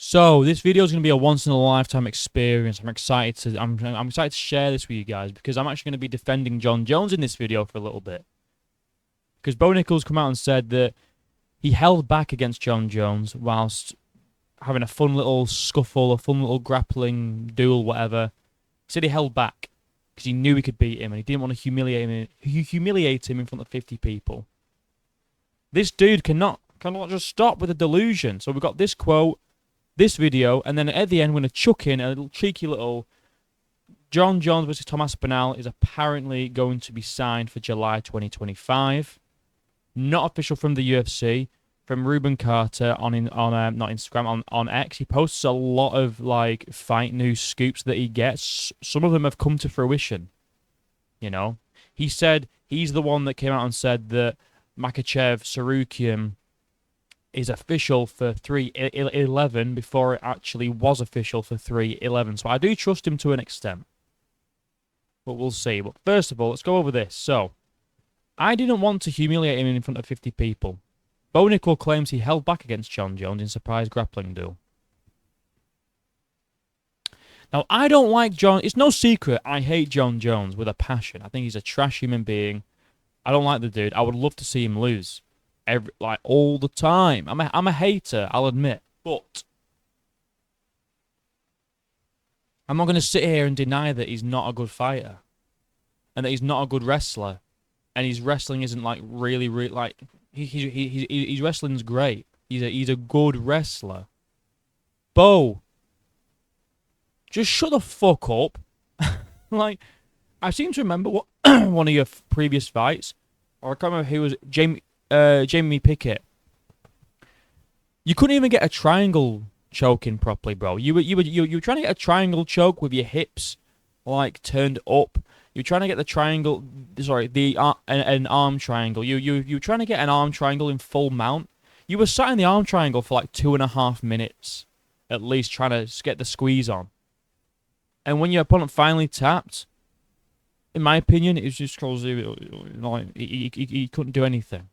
So this video is going to be a once in a lifetime experience. I'm excited to share this with you guys because I'm actually going to be defending Jon Jones in this video for a little bit. Because Bo Nickal's come out and said that he held back against Jon Jones whilst having a fun little scuffle, a fun little grappling duel, whatever. He said he held back because he knew he could beat him and he didn't want to humiliate him in front of 50 people. This dude cannot just stop with a delusion. So we've got this quote, this video, and then at the end we're going to chuck in a little cheeky little Jon Jones versus Tom Aspinall is apparently going to be signed for July 2025. Not official from the UFC, from Ruben Carter on not Instagram, on X. He posts a lot of like fight news scoops that he gets. Some of them have come to fruition. You know, he said he's the one that came out and said that Makhachev Sarukian is official for 3-11 before it actually was official for 3-11. So I do trust him to an extent. But we'll see. But first of all, let's go over this. So, I didn't want to humiliate him in front of 50 people. Bo Nickal claims he held back against Jon Jones in surprise grappling duel. Now, I don't like Jon. It's no secret I hate Jon Jones with a passion. I think he's a trash human being. I don't like the dude. I would love to see him lose. All the time. I'm a hater, I'll admit. But I'm not going to sit here and deny that he's not a good fighter. And that he's not a good wrestler. And his wrestling isn't like really like his wrestling's great. He's a good wrestler. Bo, just shut the fuck up. Like, I seem to remember what one of your previous fights, or I can't remember who was Jamie Pickett. You couldn't even get a triangle choke in properly, bro. You were trying to get a triangle choke with your hips like turned up. You're trying to get the triangle, an arm triangle. You were trying to get an arm triangle in full mount. You were sat in the arm triangle for like 2.5 minutes, at least, trying to get the squeeze on. And when your opponent finally tapped, in my opinion, it was just because he couldn't do anything.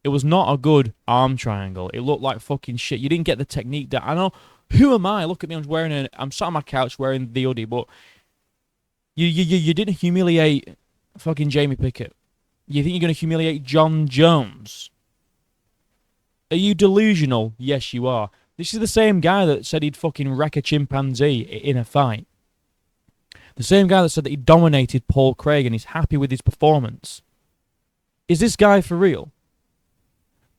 It was not a good arm triangle. It looked like fucking shit. You didn't get the technique down. I know. Who am I? Look at me. I'm sat on my couch wearing the hoodie, but you didn't humiliate fucking Jamie Pickett. You think you're going to humiliate Jon Jones? Are you delusional? Yes, you are. This is the same guy that said he'd fucking wreck a chimpanzee in a fight. The same guy that said that he dominated Paul Craig and he's happy with his performance. Is this guy for real?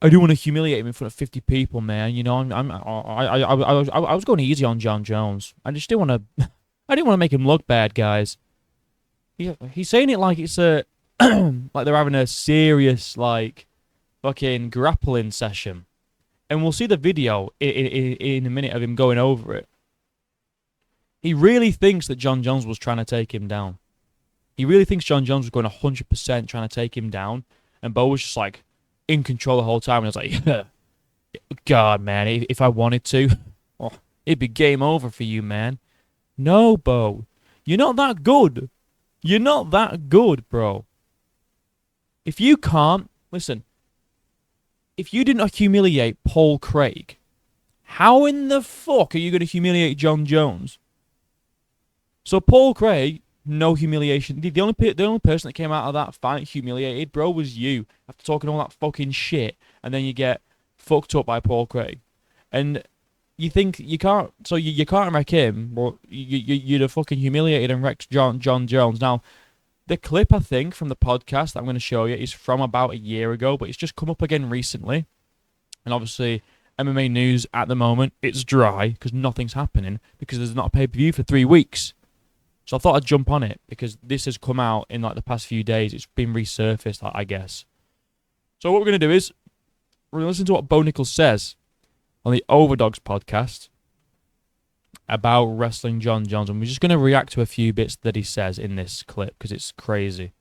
I do want to humiliate him in front of 50 people, man. You know, I was going easy on Jon Jones. I just didn't want to. I didn't want to make him look bad, guys. He's saying it like it's like they're having a serious like fucking grappling session, and we'll see the video in a minute of him going over it. He really thinks that Jon Jones was trying to take him down. He really thinks Jon Jones was going 100% trying to take him down, and Bo was just like in control the whole time. And I was like, God, man, if I wanted to, it'd be game over for you, man. No, Bo, you're not that good. You're not that good, bro. If you can't, listen, if you didn't humiliate Paul Craig, how in the fuck are you going to humiliate Jon Jones? So Paul Craig, no humiliation. The only person that came out of that fight humiliated, bro, was you. After talking all that fucking shit, and then you get fucked up by Paul Craig. And you think you can't, so you can't wreck him, but you'd have fucking humiliated and wrecked Jon Jones. Now, the clip, I think, from the podcast that I'm going to show you is from about a year ago, but it's just come up again recently. And obviously, MMA news at the moment, it's dry, because nothing's happening, because there's not a pay-per-view for 3 weeks. So I thought I'd jump on it, because this has come out in like the past few days. It's been resurfaced, I guess. So what we're going to do is, we're going to listen to what Bo Nickal says on the Overdogs podcast about wrestling Jon Jones, and we're just going to react to a few bits that he says in this clip because it's crazy.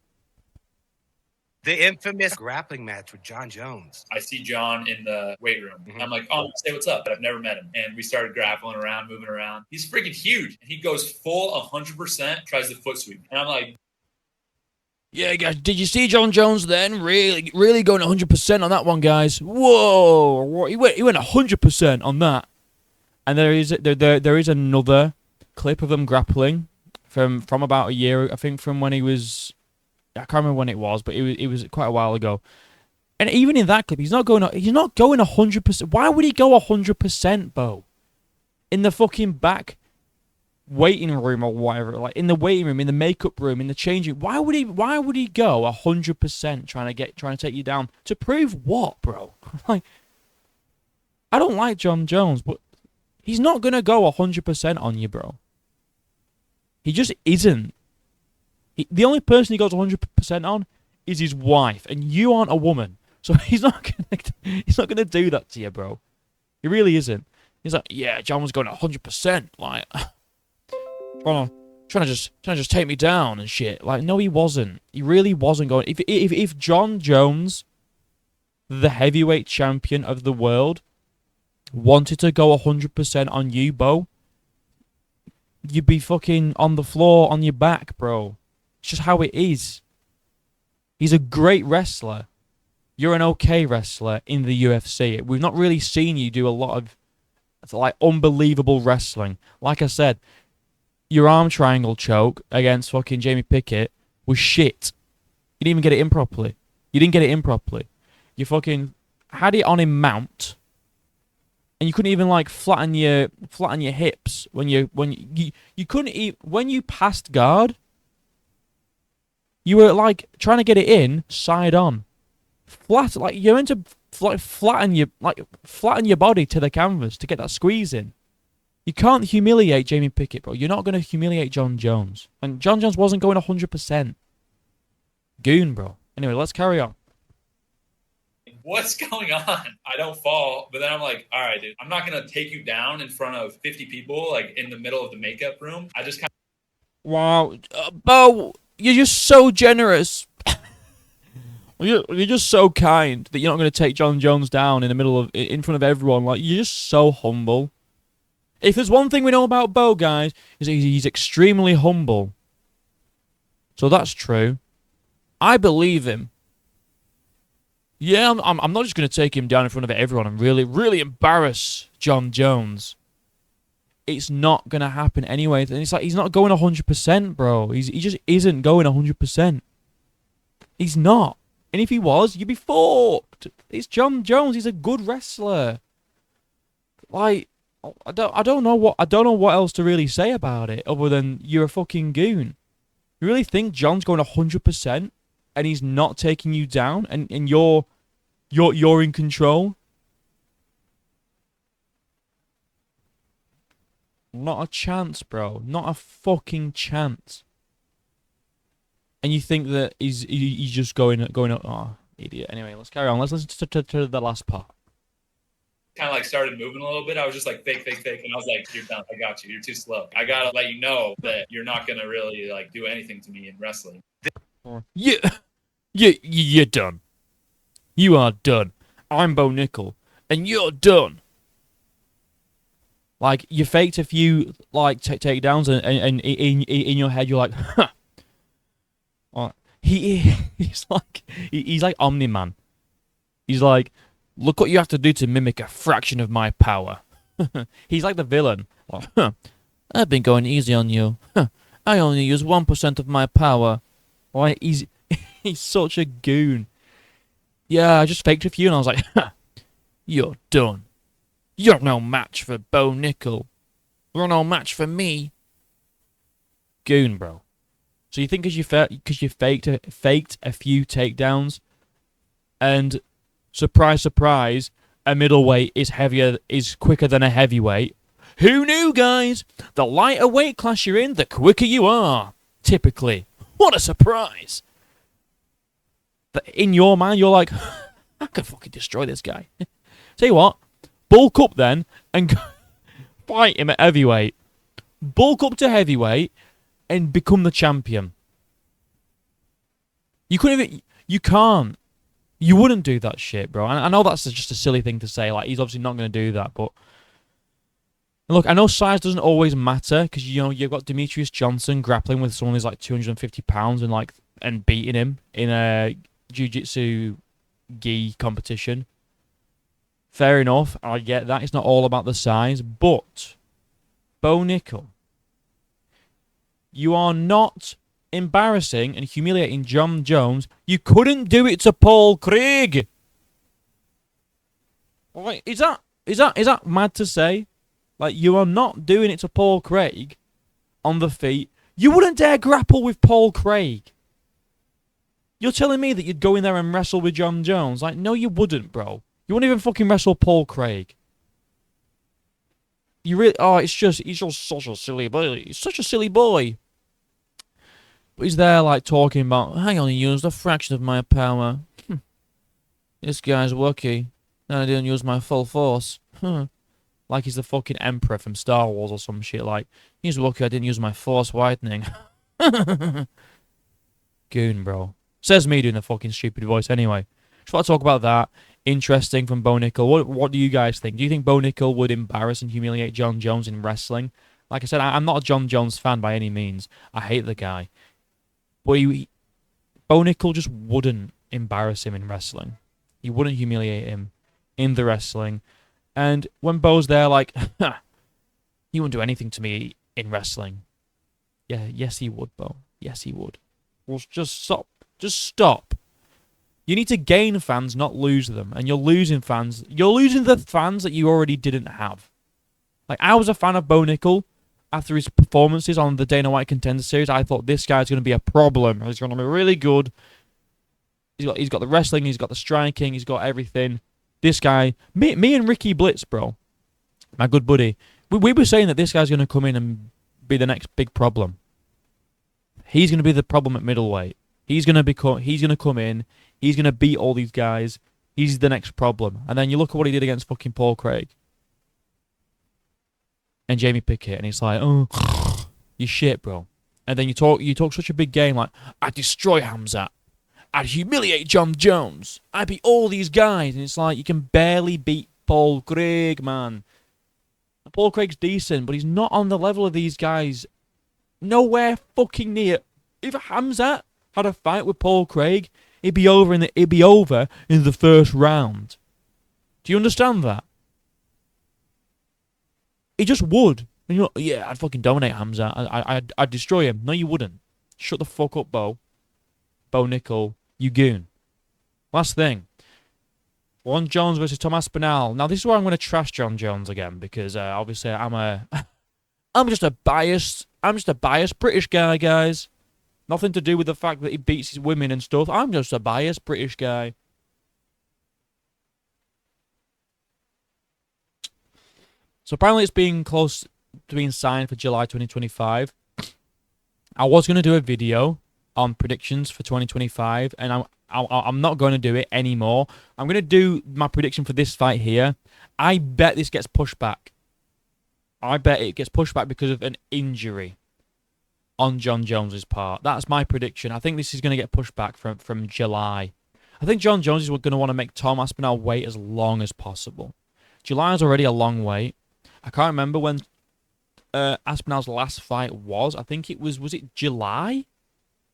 The infamous grappling match with Jon Jones. I see Jon in the weight room. Mm-hmm. I'm like, oh, say what's up, but I've never met him. And we started grappling around, moving around. He's freaking huge. And he goes full 100%, tries the foot sweep. And I'm like, yeah, guys, did you see Jon Jones then? Really going 100% on that one, guys. Whoa, he went 100% on that. And there is another clip of them grappling from about a year, I think, from when he was, I can't remember when it was, but it was quite a while ago. And even in that clip, he's not going 100%. Why would he go 100%, Bo? In the fucking back waiting room or whatever, like in the waiting room, in the makeup room, in the changing. Why would he go 100% trying to take you down to prove what, bro? Like, I don't like Jon Jones, but he's not gonna go 100% on you, bro. He just isn't. The only person he goes 100% on is his wife, and you aren't a woman, so he's not gonna do that to you, bro. He really isn't. He's like, yeah, Jon was going 100%, like trying to just take me down and shit. Like, no, he wasn't. He really wasn't going. If Jon Jones, the heavyweight champion of the world, wanted to go 100% on you, Bo, you'd be fucking on the floor on your back, bro. It's just how it is. He's a great wrestler. You're an okay wrestler in the UFC. We've not really seen you do a lot of like unbelievable wrestling. Like I said, your arm triangle choke against fucking Jamie Pickett was shit. You didn't even get it in properly. You fucking had it on him mount, and you couldn't even like flatten your hips when you couldn't even, when you passed guard. You were like trying to get it in side on, flat, like you're meant to like flatten your body to the canvas to get that squeeze in. You can't humiliate Jamie Pickett, bro. You're not going to humiliate Jon Jones, and Jon Jones wasn't going 100%. Goon, bro. Anyway, let's carry on. What's going on? I don't fall, but then I'm like, all right, dude, I'm not going to take you down in front of 50 people, like in the middle of the makeup room. I just kind of... Wow. Bo, you're just so generous. You're just so kind that you're not going to take Jon Jones down in front of everyone. Like, you're just so humble. If there's one thing we know about Bo, guys, is that he's extremely humble. So that's true. I believe him. Yeah, I'm not just going to take him down in front of everyone and really, really embarrass Jon Jones. It's not going to happen anyway. And it's like, he's not going 100%, bro. He just isn't going 100%. He's not. And if he was, you'd be fucked. It's Jon Jones. He's a good wrestler. Like, I don't know what else to really say about it other than you're a fucking goon. You really think Jon's going 100% and he's not taking you down and you're in control? Not a chance, bro. Not a fucking chance. And you think that he's just going oh, idiot. Anyway, let's carry on. Let's listen to the last part. Kind of like started moving a little bit. I was just like fake, and I was like, "You're done. I got you. You're too slow. I gotta let you know that you're not gonna really like do anything to me in wrestling." You're done. You are done. I'm Bo Nickal, and you're done. Like, you faked a few like takedowns, and in your head you're like, huh. He's like Omni-Man. He's like, look what you have to do to mimic a fraction of my power. He's like the villain. Like, huh, I've been going easy on you. Huh, I only use 1% of my power. Like, he's such a goon. Yeah, I just faked a few and I was like, huh, you're done. You're no match for Bo Nickal. You're no match for me. Goon, bro. So you think because you faked a few takedowns, and surprise, surprise, a middleweight is quicker than a heavyweight. Who knew, guys? The lighter weight class you're in, the quicker you are. Typically. What a surprise. But in your mind, you're like, I could fucking destroy this guy. Tell you what, bulk up then and fight him at heavyweight. Bulk up to heavyweight and become the champion. You can't. You wouldn't do that shit, bro. I know that's just a silly thing to say. Like, he's obviously not going to do that, but look, I know size doesn't always matter because you've got Demetrius Johnson grappling with someone who's like 250 pounds and beating him in a jiu-jitsu gi competition. Fair enough. I get that. It's not all about the size. But, Bo Nickal, you are not embarrassing and humiliating Jon Jones. You couldn't do it to Paul Craig. Like, is that mad to say? Like, you are not doing it to Paul Craig on the feet. You wouldn't dare grapple with Paul Craig. You're telling me that you'd go in there and wrestle with Jon Jones? Like, no, you wouldn't, bro. You wouldn't even fucking wrestle Paul Craig. You really... Oh, he's just such a silly boy. He's such a silly boy. But he's there, like, talking about, I only used a fraction of my power. This guy's lucky. And I didn't use my full force. Like he's the fucking Emperor from Star Wars or some shit. Like, he's lucky I didn't use my force widening. Goon, bro. Says me doing the fucking stupid voice anyway. Just want to talk about that. Interesting from Bo Nickal. What do you guys think? Do you think Bo Nickal would embarrass and humiliate Jon Jones in wrestling? Like I said, I'm not a Jon Jones fan by any means. I hate the guy. But Bo Nickal just wouldn't embarrass him in wrestling. He wouldn't humiliate him in the wrestling. And when Bo's there, like, he wouldn't do anything to me in wrestling. Yeah, yes he would, Bo. Yes he would. Well, just stop. Just stop. You need to gain fans, not lose them. And you're losing fans. You're losing the fans that you already didn't have. Like, I was a fan of Bo Nickal after his performances on the Dana White Contender Series. I thought this guy's going to be a problem. He's going to be really good. He's got the wrestling. He's got the striking. He's got everything. This guy, me and Ricky Blitz, bro, my good buddy, we were saying that this guy's going to come in and be the next big problem. He's going to be the problem at middleweight. He's going to come in. He's going to beat all these guys. He's the next problem. And then you look at what he did against fucking Paul Craig and Jamie Pickett, and he's like, oh, you shit, bro. And then you talk such a big game, like, I destroy Hamzat. I'd humiliate Jon Jones. I beat all these guys. And it's like, you can barely beat Paul Craig, man. Paul Craig's decent, but he's not on the level of these guys. Nowhere fucking near. If Hamzat had a fight with Paul Craig, it'd be over in the first round. Do you understand that? He just would. And you're like, yeah, I'd fucking dominate Hamzat. I'd destroy him. No, you wouldn't. Shut the fuck up, Bo. Bo Nickal. You goon. Last thing. Jon Jones versus Tom Aspinall. Now, this is where I'm going to trash Jon Jones again, because obviously I'm just a biased British guy, guys. Nothing to do with the fact that he beats his women and stuff. I'm just a biased British guy. So apparently it's being close to being signed for July 2025. I was going to do a video on predictions for 2025, and I'm not going to do it anymore. I'm going to do my prediction for this fight here. I bet this gets pushed back. I bet it gets pushed back because of an injury on Jon Jones's part. That's my prediction. I think this is going to get pushed back from July. I think Jon Jones is going to want to make Tom Aspinall wait as long as possible. July is already a long wait. I can't remember when Aspinall's last fight was. I think it was it July?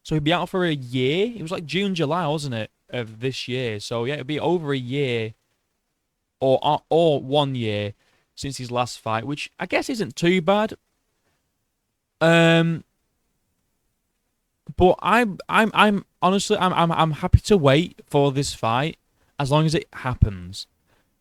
So he'd be out for a year. It was like June, July, wasn't it, of this year? So yeah, it'd be over a year or 1 year since his last fight, which I guess isn't too bad. But I'm honestly happy to wait for this fight as long as it happens.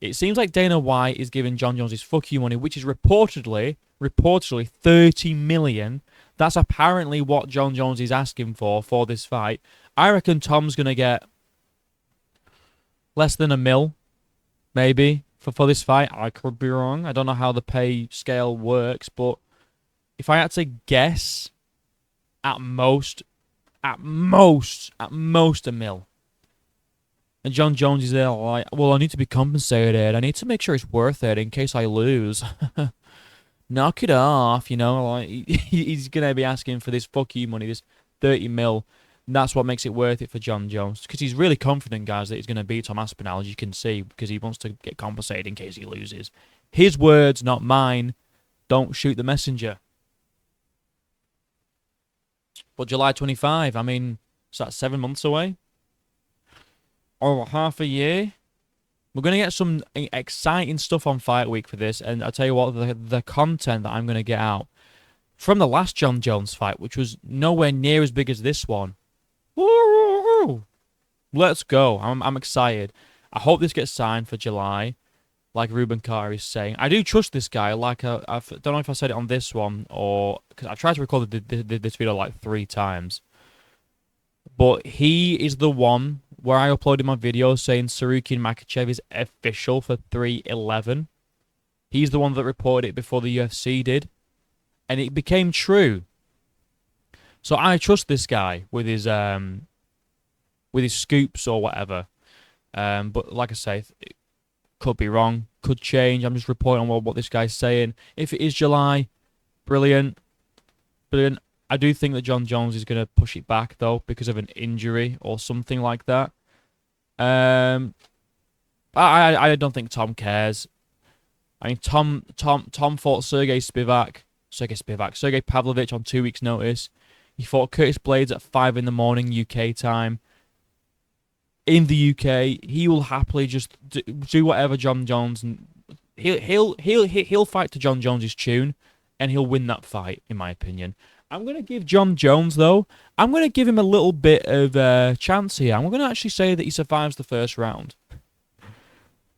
It seems like Dana White is giving Jon Jones his fuck you money, which is reportedly 30 million. That's apparently what Jon Jones is asking for this fight. I reckon Tom's going to get less than $1 million, maybe, for this fight. I could be wrong. I don't know how the pay scale works, but if I had to guess, at most $1 million. And Jon Jones is there like, well, I need to be compensated. I need to make sure it's worth it in case I lose. Knock it off, you know. Like he's going to be asking for this fuck you money, this 30 mil. And that's what makes it worth it for Jon Jones. Because he's really confident, guys, that he's going to beat Tom Aspinall, as you can see, because he wants to get compensated in case he loses. His words, not mine. Don't shoot the messenger. But July 25, I mean, is that 7 months away? Or half a year? We're going to get some exciting stuff on Fight Week for this, and I'll tell you what, the content that I'm going to get out from the last Jon Jones fight, which was nowhere near as big as this one. Woo! Let's go. I'm excited. I hope this gets signed for July, like Ruben Carter is saying. I do trust this guy. Like I don't know if I said it on this one or because I tried to record this video like 3 times, but he is the one where I uploaded my video saying Sarukian Makhachev is official for 311. He's the one that reported it before the UFC did, and it became true. So I trust this guy with his scoops or whatever. But like I say, it could be wrong, could change. I'm just reporting on what this guy's saying. If it is July, brilliant, brilliant. I do think that Jon Jones is going to push it back though because of an injury or something like that. I don't think Tom cares. I mean, Tom fought Sergey Pavlovich on 2 weeks' notice. He fought Curtis Blades at 5 in the morning UK time. In the UK, he will happily just do whatever Jon Jones. He'll fight to Jon Jones's tune, and he'll win that fight, in my opinion. I'm going to give Jon Jones, though, I'm going to give him a little bit of a chance here. I'm going to actually say that he survives the first round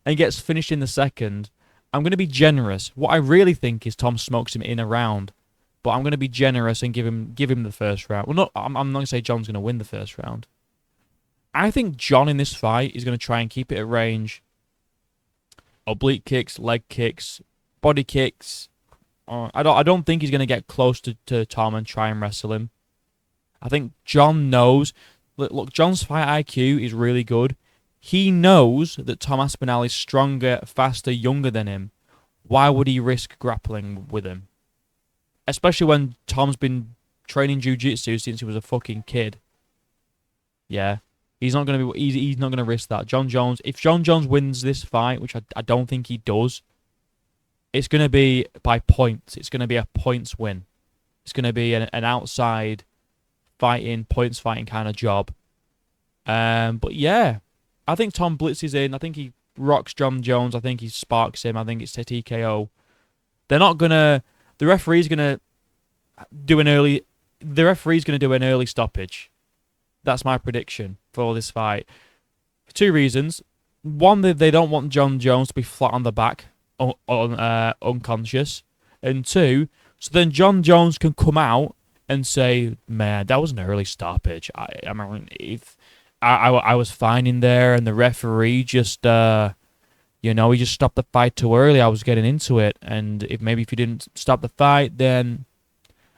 and gets finished in the second. I'm going to be generous. What I really think is Tom smokes him in a round, but I'm going to be generous and give him the first round. Well, I'm not going to say Jon's going to win the first round. I think Jon in this fight is going to try and keep it at range. Oblique kicks, leg kicks, body kicks. I don't think he's going to get close to Tom and try and wrestle him. I think Jon knows. Look, Jon's fight IQ is really good. He knows that Tom Aspinall is stronger, faster, younger than him. Why would he risk grappling with him? Especially when Tom's been training jiu-jitsu since he was a fucking kid. Yeah. He's not going to risk that. Jon Jones, if Jon Jones wins this fight, which I don't think he does, it's going to be by points. It's going to be a points win. It's going to be an outside fighting, points fighting kind of job. But yeah, I think Tom blitzes in. I think he rocks Jon Jones. I think he sparks him. I think it's a TKO. They're not going to... The referee's going to do an early... The referee's going to do an early stoppage. That's my prediction for this fight. For 2 reasons. One, they don't want Jon Jones to be flat on the back, unconscious. And 2, so then Jon Jones can come out and say, man, that was an early stoppage. I mean, if I was fine in there and the referee just, he just stopped the fight too early. I was getting into it. And if you didn't stop the fight, then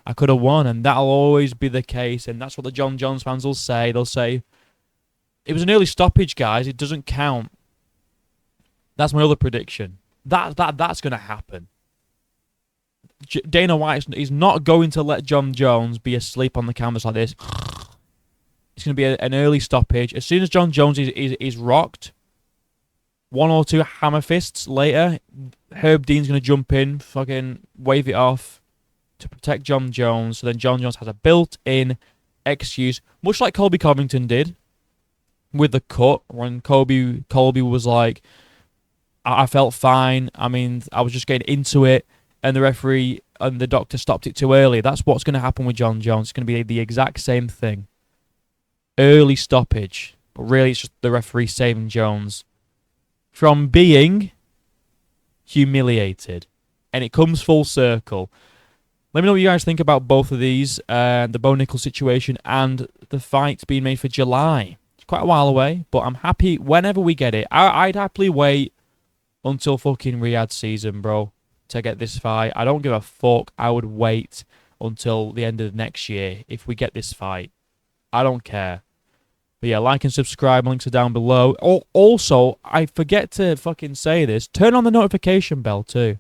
I could have won, and that'll always be the case, and that's what the Jon Jones fans will say. They'll say, it was an early stoppage, guys. It doesn't count. That's my other prediction. That's going to happen. Dana White is not going to let Jon Jones be asleep on the canvas like this. It's going to be an early stoppage. As soon as Jon Jones is rocked, 1 or 2 hammer fists later, Herb Dean's going to jump in, fucking wave it off to protect Jon Jones, so then Jon Jones has a built-in excuse, much like Colby Covington did with the cut, when Colby was like, I felt fine, I mean, I was just getting into it, and the referee and the doctor stopped it too early. That's what's going to happen with Jon Jones. It's going to be the exact same thing. Early stoppage, but really it's just the referee saving Jones from being humiliated, and it comes full circle. Let me know what you guys think about both of these, the Bo Nickal situation and the fight being made for July. It's quite a while away, but I'm happy whenever we get it. I'd happily wait until fucking Riyadh season, bro, to get this fight. I don't give a fuck. I would wait until the end of next year if we get this fight. I don't care. But yeah, like and subscribe. Links are down below. Also, I forget to fucking say this. Turn on the notification bell too.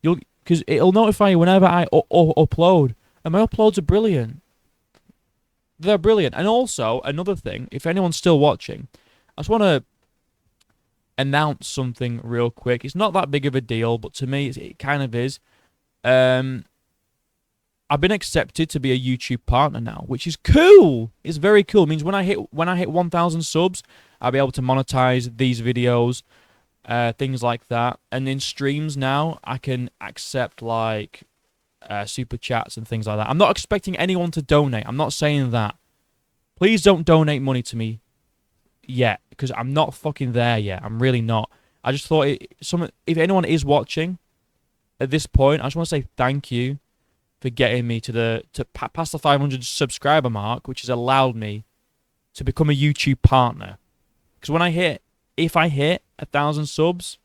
Because it'll notify you whenever I upload. And my uploads are brilliant. They're brilliant. And also, another thing, if anyone's still watching, I just want to announce something real quick. It's not that big of a deal, but to me, it kind of is. I've been accepted to be a YouTube partner now, which is cool. It's very cool. It means when I hit 1,000 subs, I'll be able to monetize these videos. things like that. And in streams now, I can accept like super chats and things like that. I'm not expecting anyone to donate. I'm not saying that. Please don't donate money to me yet, because I'm not fucking there yet. I'm really not. I just thought if anyone is watching at this point, I just want to say thank you for getting me to past the 500 subscriber mark, which has allowed me to become a YouTube partner. Because if I hit 1,000 subs,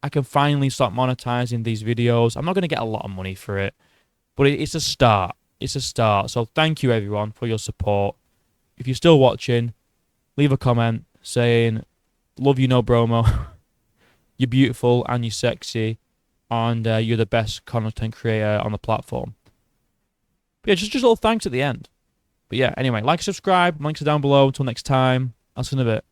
I can finally start monetizing these videos. I'm not going to get a lot of money for it, but it's a start. It's a start. So thank you everyone for your support. If you're still watching, leave a comment saying, love you, no bromo. You're beautiful and you're sexy, and you're the best content creator on the platform. But yeah, just a little thanks at the end. But yeah, anyway, like, subscribe, links are down below. Until next time, I'll see you in a bit.